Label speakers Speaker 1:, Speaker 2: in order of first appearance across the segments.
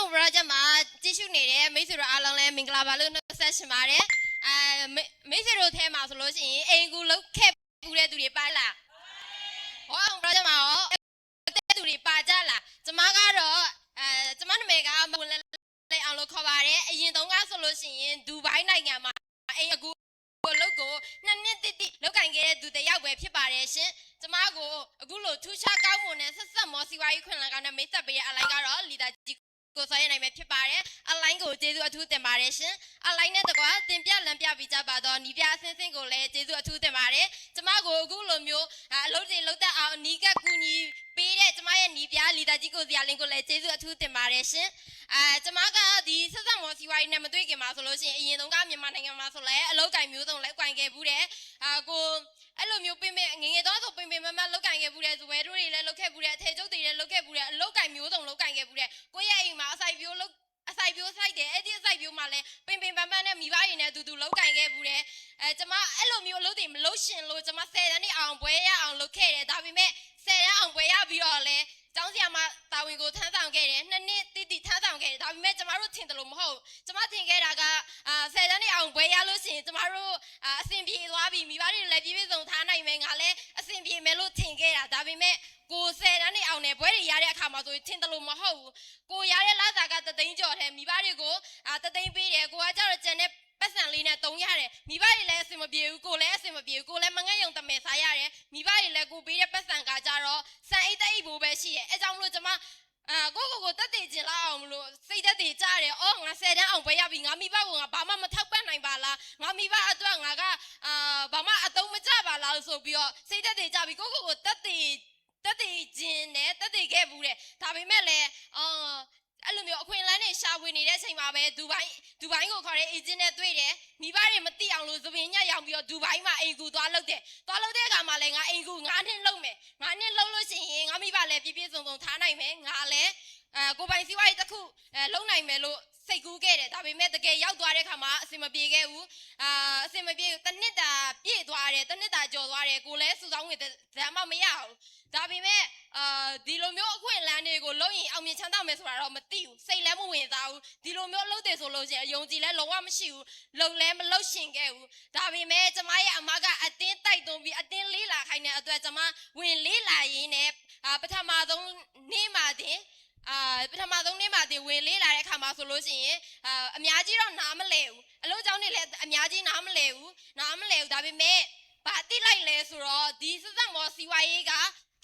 Speaker 1: အောင်ဘရဂျမှာကြည့်ရှုနေတဲ့မိတ်ဆွေတို့အားလုံးလည်းမင်္ဂလာပါလို့နှုတ်ဆက်ရှင်ပါတယ်မိတ်ဆွေတို့ထဲမှာဆိုလို့ရှိရင်အိမ်ကူလောက်ခဲ့ပူတဲ့သူတွေပါလားဟောအောင်ဘရဂျမှာရောတဲ့သူတွေပါကြလားကျမကတော့ကျမနာမည်ကမဝင်လဲအောင်လို့ခေါ်ပါတယ်အရင်တုန်းကဆိုလို့ရှိရင်ဒူဘိုင်းနိုင်ငံမှာအိမ်အကူလုတ်ကိုနှစ်နှစ်တိလောက်ကင်ခဲ့တဲ့သူတယောက်ပဲဖြစ်ပါတယ်ရှင်ကျမကိုအခုလိုထူးခြားကောင်းမွန်တဲ့ဆက်ဆက်မော်စီဝါကြီးခွင့်လန်းကောင်းတဲ့မိတ်ဆက်ပေးတဲ့အလိုက်ကတော့လီတာကြီးကိုဆွဲရနိုင်မယ်ဖြစ်ပါတယ်အလိုင်းကိုကျေးဇူးအထူးတင်ပါတယ်ရှင်အလိုင်းနဲ့တကွာတင်ပြလမ်းပြပေးကြပါတော့နီးပြအစင်းစင်းကိုလည်းကျေးဇူးအထူးတင်ပါတယ်ကျမကိုအခုလိုမျိုးအလုပ်တွေလုပ်တတ်အောင်အနီးကပ်ကူညီပေးတဲ့ကျမရဲ့နီးပြလီတာကြီးကိုစရာလင်းကိုလည်းကျေးဇူးအထူးတင်ပါတယ်ရှင်ကျမကဒီဆက်ဆက်မော်စီဝါကြီးနဲ့မတွေ့ခင်မှာဆိုလို့ရှိရင်အရင်တုန်းကမြန်မာနိုင်ငံမှာဆိုလဲအလုပ်ကင်မျိုးစုံလဲကွင်ခဲ့ဘူးတယ်ကိုအဲ့လိုမျိုးပင်ငငယ်တော့ဆိုပင်မလောက်ကင်ခဲ့ဘူးတယ်ဇွဲတို့တွေလည်းလုပ်ခဲ့ဘူးတယ်အထေကျုပ်တွေလည်းလုပ်ခဲ့ဘူးတယ်အလုပ်ကင်မျိုးစုံလုပ်ကင်ခဲ့ဘူးတယ်ကိုရဲ့အိမ်မှာအစိုက်ပြိုးဆိုင်တယ်အဲ့ဒီအစိုက်ပြိုးမှာလည်းပင်နဲ့မိဘတွေနဲ့တူလောက်ကင်ခဲ့ဘူးတယ်ကျမအဲ့လိုမျိုးအလုပ်တွေမလုပ်ရှင်လို့ကျမ10တန်းနဲ့အောင်ပွဲရအောင်လုပ်ခဲ့တယ်ဒါပေမဲ့10တန်းအောင်ပွဲရပြီးတော့လဲကျောင်းဆရာမတာဝန်ကိုထမ်းဆောင်ခဲ့တယ်2နှစ်တိထမ်းဆောင်ခဲ့တယ်ဒါပေမဲ့ကျမတို့ထင်တယ်လို့မဟုတ်ကျမထင်ခဲ့တာက10တန်းနဲ့အောင်ပွဲရလို့ရှိရင်ကျမတို့အဆင်ပြေသွားပြီမိဘတွေလည်းပြည့်စုံထားနိုင်မယ်ငါလည်းအဆင်ပြေမယ်လို့ထင်ခဲ့တာဒါပေမဲ့ကို10တန်းနဲ့အောင်တယ်ဘွဲတွေရတဲ့အခါမှာဆိုရင်ထင်တယ်လို့မဟုတ်ဘူးကိုရတဲ့လစာက3သိန်းကျော်တယ်မိဘတွေကို3သိန်းပေးတယ်ကိုကကြတော့ကျန်တဲ့ပတ်စံလေးနဲ့3ရတယ်မိဘတွေလည်းအဆင်မပြေဘူးကိုလည်းအဆင်မပြေဘူးကိုလည်းမငတ်ယုံတမယ်စားရတယ်မိဘတွေလည်းကိုပေးတဲ့ပတ်စံကကြတော့စံအိတ်တိတ်ဖို့ပဲရှိတယ်အဲကြောင့်မလို့ကျမကိုတက်တည်ကျင်လာအောင်မလို့စိတ်သက်တည်ကြတယ်အော်ငါ10တန်းအောင်ပဲရပြီငါမိဘကငါဘာမှမထောက်ပံ့နိုင်ပါလားငါမိဘအတွက်ငါကဘာမှအတုံးမကြပါလားလို့ဆိုပြီးတော့စိတ်သက်တည်ကြပြီကိုတက်တည်ကျင်နဲ့တက်တည်ခဲ့ဘူးတဲ့ဒါပေမဲ့လည်းအဲ့လိုမျိုးအခွင့်အလမ်းတွေရှာဖွေနေတဲ့အချိန်မှာပဲဒူဘိုင်းကိုခေါ်တဲ့ agent နဲ့တွေ့တယ်မိဘတွေမသိအောင်လို့သပင်ညက်ရောင်ပြီးတော့ဒူဘိုင်းမှာအိမ်ကူသွားလုပ်တဲ့အခါမှာလည်းငါအိမ်ကူ9နှစ်လုပ်မယ်9နှစ်လုပ်လို့ရှိရင်ငါမိဘလည်းပြည့်စုံထားနိုင်မယ်ငါလည်းကိုပိုင်စီးပွားရေးတစ်ခုလုပ်နိုင်မယ်လို့စိတ်ကူးခဲ့တယ်ဒါပေမဲ့တကယ်ရောက်သွားတဲ့အခါမှာအဆင်မပြေခဲ့ဘူးအဆင်မပြေဘူးတစ်နှစ်တာပြည့်သွားတယ်တစ်နှစ်တာကျော်သွားတယ်ကိုလည်းစုဆောင်းငွေဇာတ်မှမရဘူးဒါပေမဲ့ဒီလိုမျိုးအခွင့်အလမ်းတွေကိုလုပ်ရင်အောင်မြင်ချမ်းသာမယ်ဆိုတာတော့မသိဘူးစိတ်လည်းမဝင်စားဘူးဒီလိုမျိုးလုပ်တယ်ဆိုလို့ရှိရင်အယုံကြည်လည်းလုံးဝမရှိဘူးလုပ်လည်းမလုပ်ရှင်ခဲ့ဘူးဒါပေမဲ့ကျမရဲ့အမကအတင်းတိုက်သွင်းပြီးအတင်းလေးလာခိုင်းတဲ့အတွက်ကျမဝင်လေးလာရင်းနဲ့ပထမဆုံးနေ့မှာတင်ဝင်လေးလာတဲ့အခါမှာဆိုလို့ရှိရင်အများကြီးတော့နားမလဲဘူးအလုပ်ကြောင်းတွေလည်းအများကြီးနားမလဲဘူးဒါပေမဲ့ဘာတိလိုက်လဲဆိုတော့ဒီစစမော်စီဝါရေးက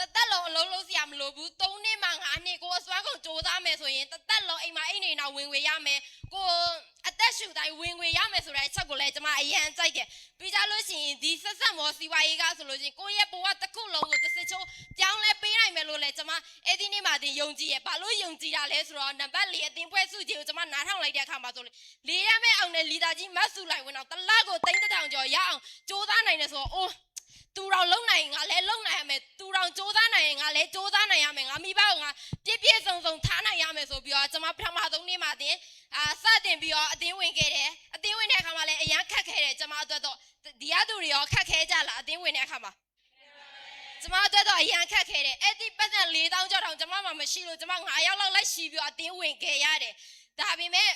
Speaker 1: တသက်လုံးအလုံးလုံးစရာမလိုဘူး3နှစ်မှ5နှစ်ကိုအစွမ်းကုန်စူးစမ်းမယ်ဆိုရင်တသက်လုံးအိမ်မှာအိမ်နေတော့ဝင်ငွေရမယ်ကိုအသက်ရှူတိုင်းဝင်ငွေရမယ်ဆိုတဲ့အချက်ကိုလည်းကျွန်မအရန်ကြိုက်တယ်ပြီးကြလို့ရှိရင်ဒီဆက်ဆက်မော်စီဝါရေးကဆိုလို့ရှိရင်ကိုယ့်ရဲ့ဘဝတစ်ခုလုံးကိုတစ်စစ်ချိုးပြောင်းလဲပေးနိုင်မယ်လို့လည်းကျွန်မအဲ့ဒီနေ့မှတင်ယုံကြည်ရဘာလို့ယုံကြည်တာလဲဆိုတော့နံပါတ်4အတင်းပွဲစုကြီးကိုကျွန်မနားထောင်လိုက်တဲ့အခါမှာဆိုလေရမယ့်အောင်နဲ့လီတာကြီးမတ်စုလိုက်ဝင်တော့တလားကို3000ကျော်ရအောင်စူးစမ်းနိုင်တယ်ဆိုတော့အိုးသူတော်လုံနိုင်ငါလည်းလုံနိုင်ရမယ်သူတော်စူးစမ်းနိုင်ရင်ငါလည်းစူးစမ်းနိုင်ရမယ်ငါမိဘကငါပြည့်စုံထားနိုင်ရမယ်ဆိုပြီးတော့ကျွန်မပထမဆုံးနေ့မှာတင်စတင်ပြီးတော့အတင်းဝင်ခဲ့တယ်အတင်းဝင်တဲ့အခါမှာလည်းအရန်ခက်ခဲတယ်ကျွန်မအတွက်တော့ဒီရသူတွေရောခက်ခဲကြလားအတင်းဝင်တဲ့အခါမှာကျွန်မအတွက်တော့အရန်ခက်ခဲတယ်အဲ့ဒီပတ်စံ4000ကျော်တောင်ကျွန်မမှမရှိလို့ကျွန်မ9ယောက်လောက်လိုက်ရှိပြီးတော့အတင်းဝင်ခဲ့ရတယ်ဒါပေမဲ့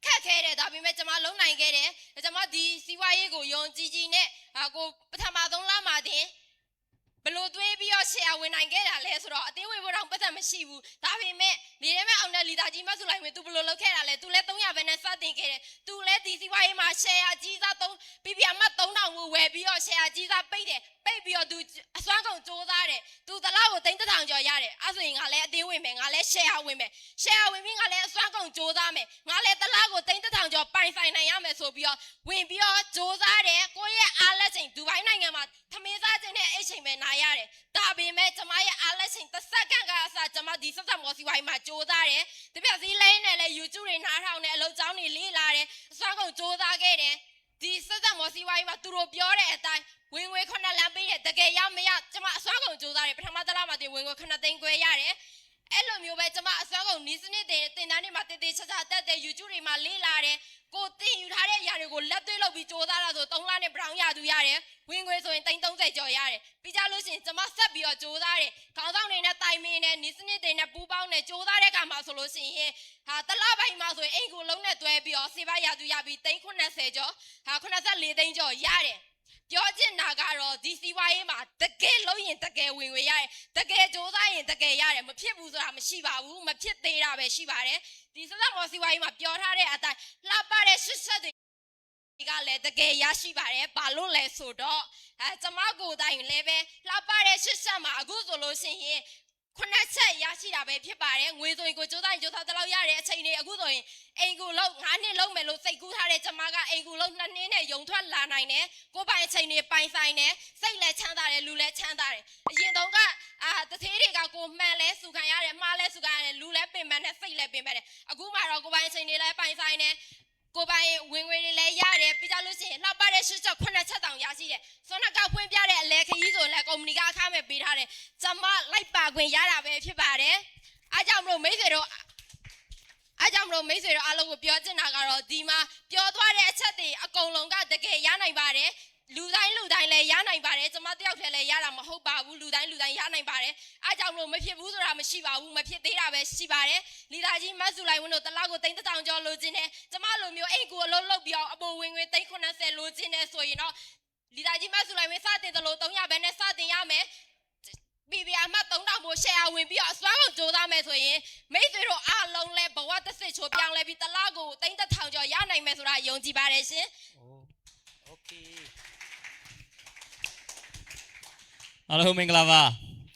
Speaker 1: ခက်ခဲတယ်ဒါပေမဲ့ကျွန်မလုံနိုင်ခဲ့တယ်ကျွန်မဒီစီးပွားရေးကိုယုံကြည်နဲ့ကိုပထမဆုံးလမှာတင်ဘလို့တွေးပြီးတော့ share ဝင်နိုင်ခဲ့တာလဲဆိုတော့အတင်းဝင်ဖို့တော့ပတ်သက်မရှိဘူးဒါပေမဲ့နေထဲမှာအောင်တဲ့လီတာကြီးမဆူလိုက်မယ် तू ဘလို့လုပ်ခဲ့တာလဲ तू လဲ300ပဲနဲ့စတင်ခဲ့တယ် तू လဲဒီစီးပွားရေးမှာ share ကြီးစားပြီးပြမ3000ကိုဝယ်ပြီးတော့ share ကြီးစားပိတ်ပြီးတော့ तू အစွမ်းကုန်စူးစားတယ် तू တလောက်ကို3000ကျော်ရတယ်အဲ့ဆိုရင်ငါလဲအတင်းဝင်မယ်ငါလဲ share ဝင်မယ် share ဝင်ပြီးငါလဲအစွမ်းကုန်စူးစားမယ်ငါလဲတလောက်ကို3000ကျော်ပိုင်ဆိုင်နိုင်ရမယ်ဆိုပြီးတော့ဝင်ပြီးတော့စူးစားတယ်ကိုယ့်ရဲ့အားလက်ချိန်ဒူဘိုင်းနိုင်ငံမှာသမင်းစားခြင်းနဲ့အဲ့ချိန်ပဲနားရတယ်ဒါပေမဲ့ကျမရဲ့အားလက်ချိန်တစ်စက္ကန့်ကအစားကျမဒီဆက်ဆက်မော်စီဝိုင်းမှာစူးစားတယ်တပြက်စီးလိမ့်နဲ့လဲ YouTube တွေနားထောင်တယ်အလုပ်ကြောင်းတွေလေ့လာတယ်အစွမ်းကုန်စူးစားခဲ့တယ်ဒီဆက်ဆက်မော်စီဝိုင်းမှာသူတို့ပြောတဲ့အတိုင်းဝင်ငွေ9လမ်းပေးတယ်တကယ်ရမရကျမအစွမ်းကုန်စူးစားတယ်ပထမတစ်လမှာတင်ဝင်ငွေ9သိန်းခွဲရတယ် အဲ့လိုမျိုးပဲကျမအစွမ်းကုန်နီးစနစ်တင်တန်းတွေမှာတည်တည်ချာချာတက်တဲ့ YouTube တွေမှာလေးလာတယ်ကိုတင်ယူထားတဲ့အရာတွေကိုလက်သွေးလုပ်ပြီးစ조사တာဆို3လနဲ့ဘရောင်းရသူရတယ်ဝင်ငွေဆိုရင်330ကျော်ရတယ်ပြီးကြလို့ရှိရင်ကျမဆက်ပြီးတော့စ조사တယ်ခေါင်းဆောင်တွေနဲ့တိုင်မင်းနဲ့နီးစနစ်တွေနဲ့ပူးပေါင်းနဲ့စ조사တဲ့အခါမှာဆိုလို့ရှိရင်ဟာတလပိုင်းမှာဆိုရင်အိမ်ကိုလုံးနဲ့တွဲပြီးတော့စေပါရသူရပြီး380ကျော်ဟာ84သိန်းကျော်ရတယ်ပြောချင်တာကတော့ဒီစီဝါရေးမှာတကယ်လုံးရင်တကယ်ဝင်ရတယ်တကယ်စ조사ရင်တကယ်ရတယ်မဖြစ်ဘူးဆိုတာမရှိပါဘူးမဖြစ်သေးတာပဲရှိပါတယ်ဒီစသမော်စီဝါရေးမှာပြောထားတဲ့အတိုင်းလှပတဲ့ရှစ်ဆက်တွေကလည်းတကယ်ရရှိပါတယ်ဘာလို့လဲဆိုတော့ကျမကိုယ်တိုင်လည်းပဲလှပတဲ့ရှစ်ဆက်မှာအခုဆိုလို့ရှိရင်ခုနှစ်ချက်ရရှိတာပဲဖြစ်ပါတယ်ငွေဆိုရင်ကိုစ조사ရင်စ조사တလောက်ရတဲ့အချိန်လေးအခုဆိုရင်အိမ်ကူလုံး9နှစ်လုံးမယ်လို့စိတ်ကူးထားတဲ့ကျမကအိမ်ကူလုံး2နှစ်နဲ့ယုံထွက်လာနိုင်တယ်ကိုပိုင်အချိန်တွေပိုင်ဆိုင်တယ်စိတ်လည်းချမ်းသာတယ်လူလည်းချမ်းသာတယ်အရင်တုန်းကတသေးတွေကကိုမှန်လဲစုခံရတယ်မှားလဲစုခံရတယ်လူလည်းပင်ပန်းတယ်စိတ်လည်းပင်ပန်းတယ်အခုမှတော့ကိုပိုင်အချိန်တွေလည်းပိုင်ဆိုင်တယ်ကိုပိုင်ဝင်ငွေတွေလည်းရတယ်ပြီးကြလို့ရှိရင်လှပတဲ့8ချက်9ချက်တောင်ရရှိတယ်စွမ်းကဖွင့်ပြတဲ့အလဲခရီးဆိုလည်းကုမ္ပဏီကအခမဲ့ပေးထားတယ်ကျမလိုက်ပါခွင့်ရတာပဲဖြစ်ပါတယ်အားကြောင့်မလို့မိတ်ဆွေတို့အားကြောင့်မလို့မိတ်ဆွေတို့အားလုံးကိုပြောချင်တာကတော့ဒီမှာပြောသွားတဲ့အချက်တွေအကုန်လုံးကတကယ်ရနိုင်ပါတယ်လူတိုင်းလည်းရနိုင်ပါတယ်ကျမတယောက်တည်းလည်းရတာမဟုတ်ပါဘူးလူတိုင်းရနိုင်ပါတယ်အားကြောင့်မလို့မဖြစ်ဘူးဆိုတာမရှိပါဘူးမဖြစ်သေးတာပဲရှိပါတယ်လီလာကြီးမတ်စုလိုက်ဝင်းတို့တလားကို3,000ကျော်လိုချင်တယ်ကျမလိုမျိုးအိမ်ကိုအလုံးလုပ်ပြီးအောင်အပေါ်ဝင်ငွေ390လိုချင်တယ်ဆိုရင်တော့လီလာကြီးမတ်စုလိုက်ဝင်းစတင်သလို300ပဲနဲ့စတင်ရမယ်BBR မှာ3000မို့ share ဝင်ပြီးတော့အစွမ်းကုန်စ조사မယ်ဆိုရင်မိတ်ဆွေတို့အားလုံးလဲဘဝတစ်စစ်ချိုးပြောင်းလဲပြီးတလားကို3,000ကျော်ရနိုင်မယ်ဆိုတာယုံကြည်ပါတယ်ရှင်
Speaker 2: โอเคအားလုံးမင်္ဂလာပါ